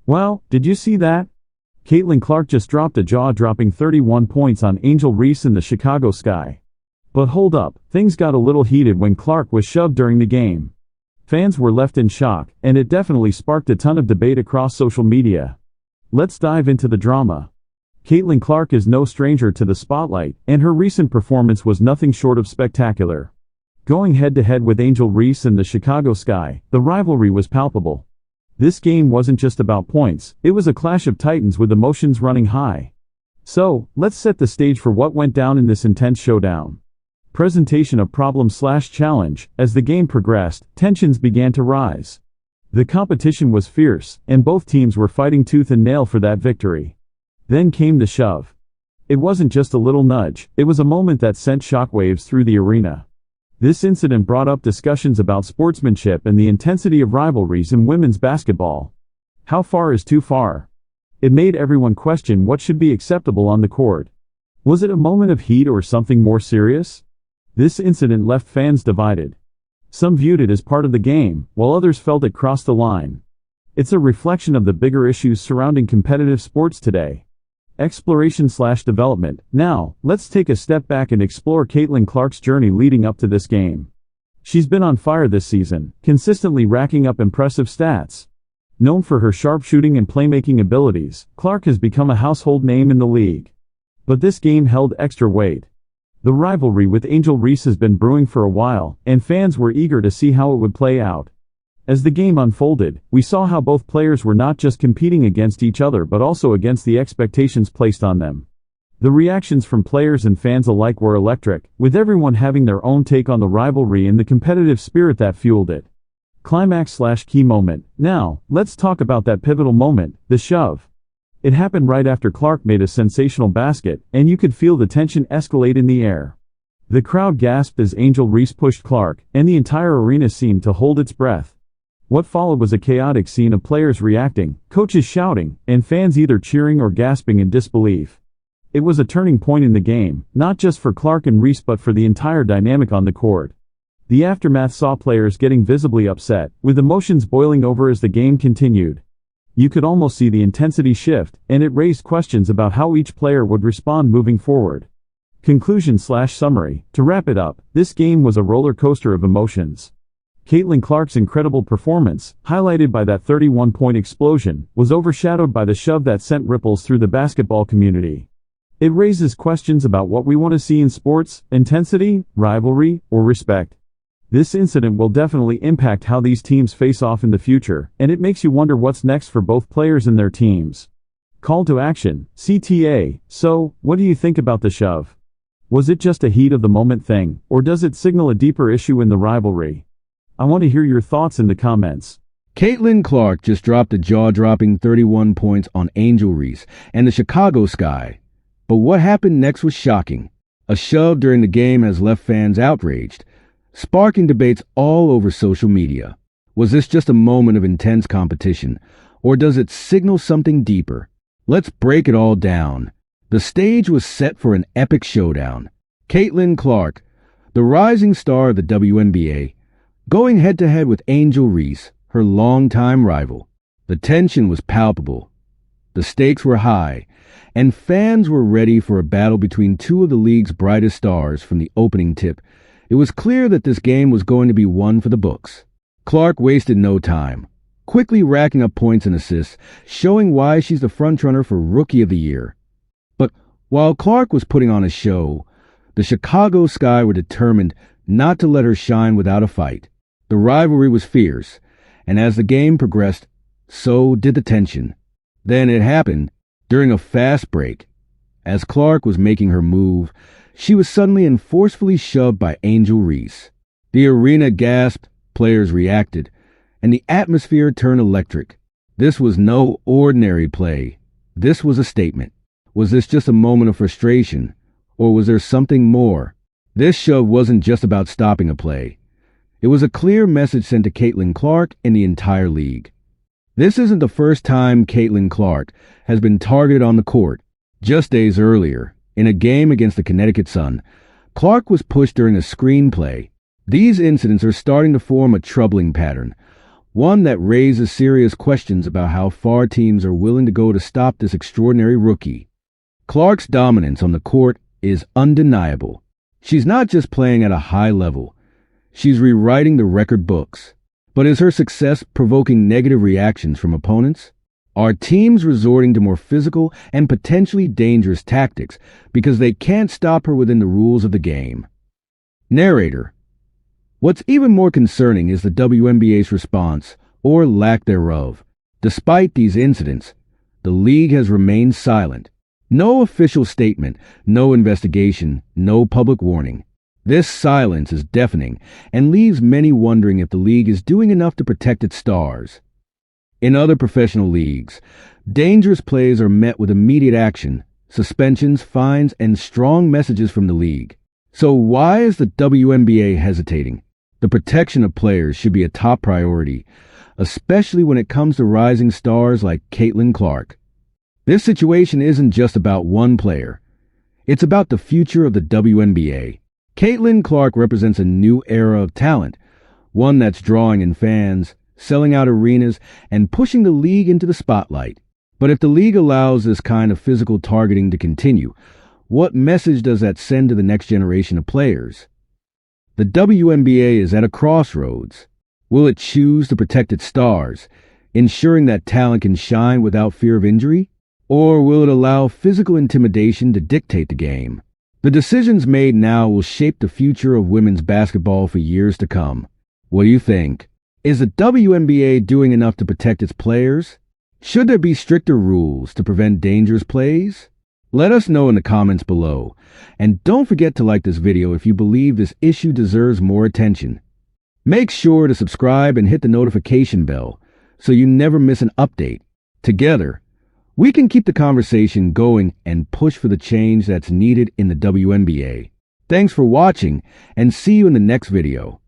Wow, did you see that? Caitlin Clark just dropped a jaw-dropping 31 points on Angel Reese in the Chicago Sky. But hold up, things got a little heated when Clark was shoved during the game. Fans were left in shock, and it definitely sparked a ton of debate across social media. Let's dive into the drama. Caitlin Clark is no stranger to the spotlight, and her recent performance was nothing short of spectacular. Going head-to-head with Angel Reese in the Chicago Sky, the rivalry was palpable. This game wasn't just about points, it was a clash of titans with emotions running high. So, let's set the stage for what went down in this intense showdown. Presentation of problem/challenge. As the game progressed, tensions began to rise. The competition was fierce, and both teams were fighting tooth and nail for that victory. Then came the shove. It wasn't just a little nudge, it was a moment that sent shockwaves through the arena. This incident brought up discussions about sportsmanship and the intensity of rivalries in women's basketball. How far is too far? It made everyone question what should be acceptable on the court. Was it a moment of heat or something more serious? This incident left fans divided. Some viewed it as part of the game, while others felt it crossed the line. It's a reflection of the bigger issues surrounding competitive sports today. Exploration/development. Now, let's take a step back and explore Caitlin Clark's journey leading up to this game. She's been on fire this season, consistently racking up impressive stats. Known for her sharpshooting and playmaking abilities, Clark has become a household name in the league. But this game held extra weight. The rivalry with Angel Reese has been brewing for a while, and fans were eager to see how it would play out. As the game unfolded, we saw how both players were not just competing against each other but also against the expectations placed on them. The reactions from players and fans alike were electric, with everyone having their own take on the rivalry and the competitive spirit that fueled it. Climax/key moment. Now, let's talk about that pivotal moment, the shove. It happened right after Clark made a sensational basket, and you could feel the tension escalate in the air. The crowd gasped as Angel Reese pushed Clark, and the entire arena seemed to hold its breath. What followed was a chaotic scene of players reacting, coaches shouting, and fans either cheering or gasping in disbelief. It was a turning point in the game, not just for Clark and Reese but for the entire dynamic on the court. The aftermath saw players getting visibly upset, with emotions boiling over as the game continued. You could almost see the intensity shift, and it raised questions about how each player would respond moving forward. Conclusion/summary. To wrap it up, this game was a roller coaster of emotions. Caitlin Clark's incredible performance, highlighted by that 31-point explosion, was overshadowed by the shove that sent ripples through the basketball community. It raises questions about what we want to see in sports: intensity, rivalry, or respect. This incident will definitely impact how these teams face off in the future, and it makes you wonder what's next for both players and their teams. Call to action, CTA. So, what do you think about the shove? Was it just a heat of the moment thing, or does it signal a deeper issue in the rivalry? I want to hear your thoughts in the comments. Caitlin Clark just dropped a jaw-dropping 31 points on Angel Reese and the Chicago Sky. But what happened next was shocking. A shove during the game has left fans outraged, sparking debates all over social media. Was this just a moment of intense competition, or does it signal something deeper? Let's break it all down. The stage was set for an epic showdown. Caitlin Clark, the rising star of the WNBA, going head-to-head with Angel Reese, her longtime rival. The tension was palpable. The stakes were high, and fans were ready for a battle between two of the league's brightest stars from the opening tip. It was clear that this game was going to be one for the books. Clark wasted no time, quickly racking up points and assists, showing why she's the frontrunner for Rookie of the Year. But while Clark was putting on a show, the Chicago Sky were determined not to let her shine without a fight. The rivalry was fierce, and as the game progressed, so did the tension. Then it happened during a fast break. As Clark was making her move, she was suddenly and forcefully shoved by Angel Reese. The arena gasped, players reacted, and the atmosphere turned electric. This was no ordinary play. This was a statement. Was this just a moment of frustration, or was there something more? This shove wasn't just about stopping a play. It was a clear message sent to Caitlin Clark and the entire league. This isn't the first time Caitlin Clark has been targeted on the court. Just days earlier, in a game against the Connecticut Sun, Clark was pushed during a screen play. These incidents are starting to form a troubling pattern, one that raises serious questions about how far teams are willing to go to stop this extraordinary rookie. Clark's dominance on the court is undeniable. She's not just playing at a high level, she's rewriting the record books. But is her success provoking negative reactions from opponents? Are teams resorting to more physical and potentially dangerous tactics because they can't stop her within the rules of the game? Narrator: what's even more concerning is the WNBA's response, or lack thereof. Despite these incidents, the league has remained silent. No official statement, no investigation, no public warning. This silence is deafening and leaves many wondering if the league is doing enough to protect its stars. In other professional leagues, dangerous plays are met with immediate action, suspensions, fines, and strong messages from the league. So why is the WNBA hesitating? The protection of players should be a top priority, especially when it comes to rising stars like Caitlin Clark. This situation isn't just about one player. It's about the future of the WNBA. Caitlin Clark represents a new era of talent, one that's drawing in fans, selling out arenas, and pushing the league into the spotlight. But if the league allows this kind of physical targeting to continue, what message does that send to the next generation of players? The WNBA is at a crossroads. Will it choose to protect its stars, ensuring that talent can shine without fear of injury? Or will it allow physical intimidation to dictate the game? The decisions made now will shape the future of women's basketball for years to come. What do you think? Is the WNBA doing enough to protect its players? Should there be stricter rules to prevent dangerous plays? Let us know in the comments below. And don't forget to like this video if you believe this issue deserves more attention. Make sure to subscribe and hit the notification bell so you never miss an update. Together, we can keep the conversation going and push for the change that's needed in the WNBA. Thanks for watching, and see you in the next video.